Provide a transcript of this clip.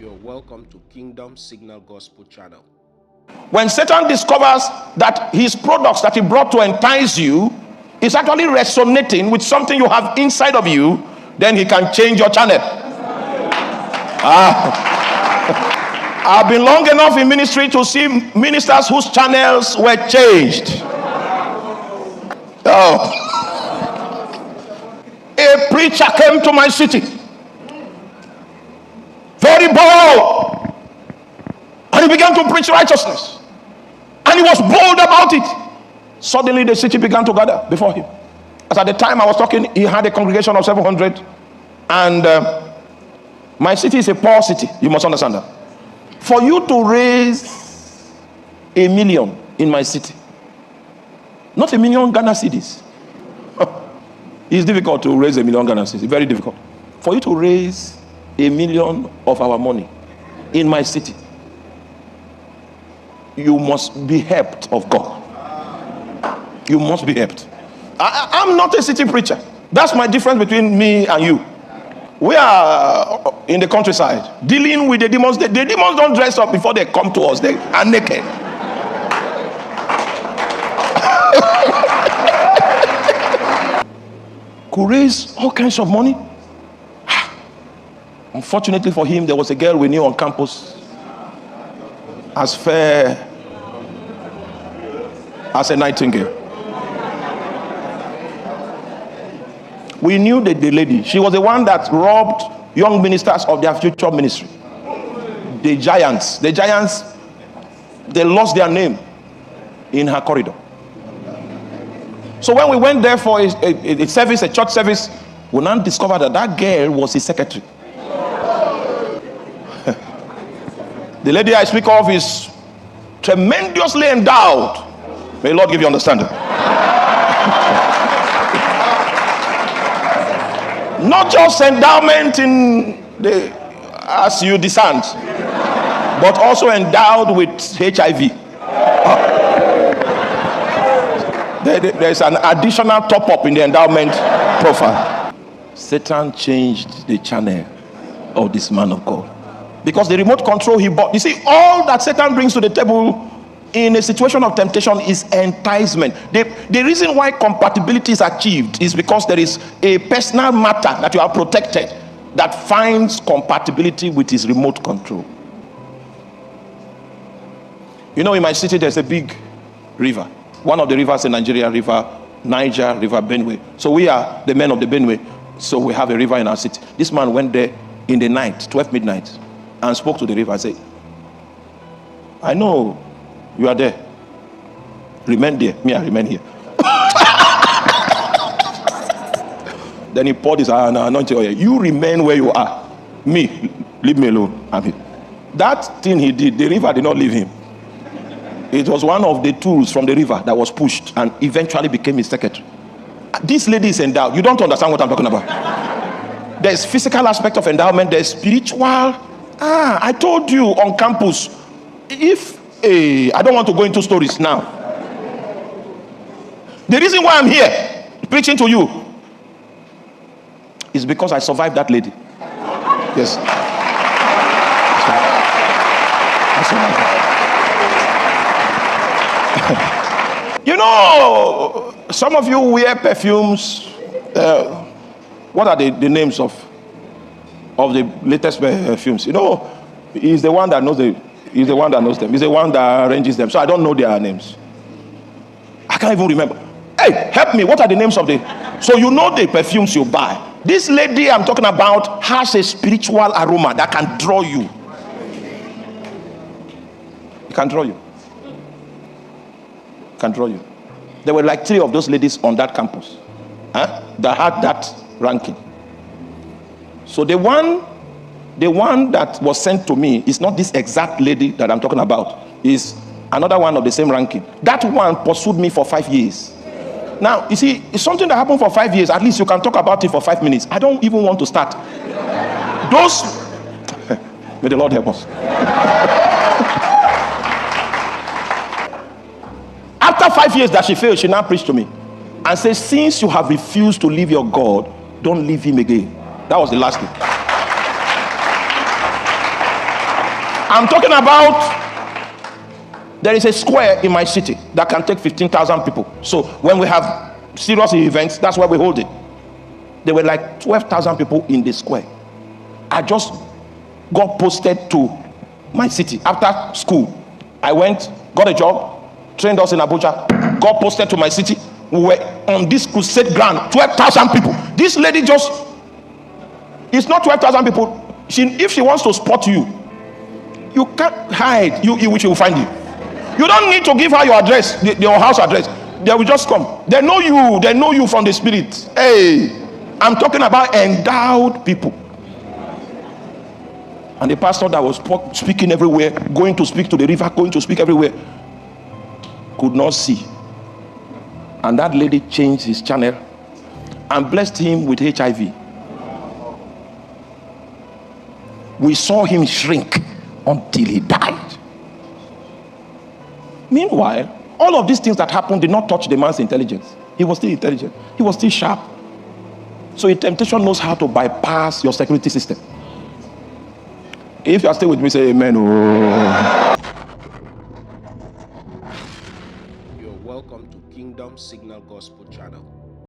You're welcome to Kingdom Signal Gospel Channel. When Satan discovers that his products that he brought to entice you is actually resonating with something you have inside of you, then he can change your channel. I've been long enough in ministry to see ministers whose channels were changed. A preacher came to my city, very bold, and he began to preach righteousness, and he was bold about it. Suddenly the city began to gather before him. As at the time I was talking, he had a congregation of 700, and my city is a poor city. You must understand that. For you to raise $1 million in my city, not $1 million Ghana cedis. It's difficult to raise $1 million Ghana cedis. It's very difficult. For you to raise $1 million of our money in my city, you must be helped of God. You must be helped. I'm not a city preacher. That's my difference between me and you. We are in the countryside dealing with the demons. The demons don't dress up before they come to us. They are naked. Could raise all kinds of money. Unfortunately for him, there was a girl we knew on campus, as fair as a nightingale. We knew the lady. She was the one that robbed young ministers of their future ministry. The giants, they lost their name in her corridor. So when we went there for a service, a church service, we now discovered that girl was his secretary. The lady I speak of is tremendously endowed. May the Lord give you understanding. Not just endowment as you discern, but also endowed with HIV. There's an additional top-up in the endowment profile. Satan changed the channel of this man of God. Because the remote control he bought, you see, all that Satan brings to the table in a situation of temptation is enticement. The reason why compatibility is achieved is because there is a personal matter that you are protected that finds compatibility with his remote control. You know, in my city there's a big river. One of the rivers in Nigeria, River Niger, River Benue. So we are the men of the Benue. So we have a river in our city. This man went there in the night, 12 midnight, and spoke to the river and said, I know you are there. Remain there. Me, I remain here. Then he poured his anointing oil. You remain where you are. Me, leave me alone. I'm here. That thing he did, the river did not leave him. It was one of the tools from the river that was pushed and eventually became his secretary. This lady is endowed. You don't understand what I'm talking about. There's physical aspect of endowment. There's spiritual. I told you on campus, I don't want to go into stories now. The reason why I'm here preaching to you is because I survived that lady. Yes. You know, some of you wear perfumes. What are the names of the latest perfumes? You know, he's the one that knows them. He's the one that arranges them. So I don't know their names. I can't even remember. Hey, help me. What are the names of so you know the perfumes you buy. This lady I'm talking about has a spiritual aroma that can draw you. It can draw you. Can draw you. There were like 3 of those ladies on that campus that had that ranking. So the one that was sent to me is not this exact lady that I'm talking about. Is another one of the same ranking. That one pursued me for 5 years. Now, you see, it's something that happened for 5 years. At least you can talk about it for 5 minutes. I don't even want to start. May the Lord help us. After 5 years that she failed, she now preached to me and said, since you have refused to leave your God, don't leave him again. That was the last thing. I'm talking about, there is a square in my city that can take 15,000 people. So when we have serious events, that's where we hold it. There were like 12,000 people in the square. I just got posted to my city after school. I went, got a job, trained us in Abuja, got posted to my city. We were on this crusade ground, 12,000 people. This lady just, it's not 12,000 people. If she wants to spot you, you can't hide. You will find you. You don't need to give her your address, your house address. They will just come. They know you. They know you from the spirit. Hey, I'm talking about endowed people. And the pastor that was speaking everywhere, going to speak to the river, going to speak everywhere, could not see. And that lady changed his channel and blessed him with HIV. We saw him shrink until he died. Meanwhile, all of these things that happened did not touch the man's intelligence. He was still intelligent. He was still sharp. So a temptation knows how to bypass your security system. If you are still with me, say amen. Oh. You're welcome to Kingdom Signal Gospel Channel.